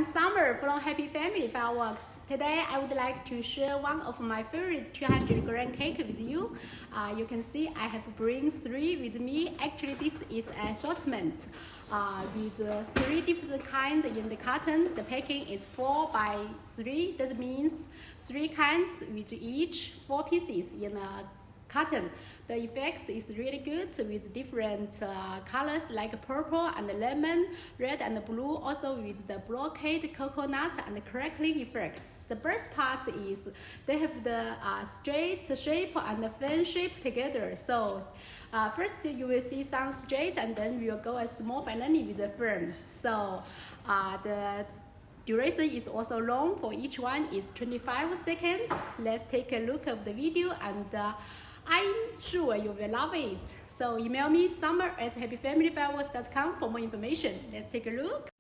I'm Summer from Happy Family Fireworks. Today I would like to share one of my favorite 200-gram cake with you. You can see I have bring 3 with me. Actually this is an assortment with 3 different kinds in the carton. The packing is 4 by 3. That means 3 kinds with each 4 pieces in a carton. The effect is really good with different colors like purple and lemon, red and blue, also with the blockade, coconut and crackling effects. The best part is they have the straight shape and the fan shape together. So first you will see some straight and then we will go a small finally with the firm. So the duration is also long. For each one is 25 seconds. Let's take a look of the video and I'm sure you will love it. So email me summer@happyfamilyfireworks.com for more information. Let's take a look.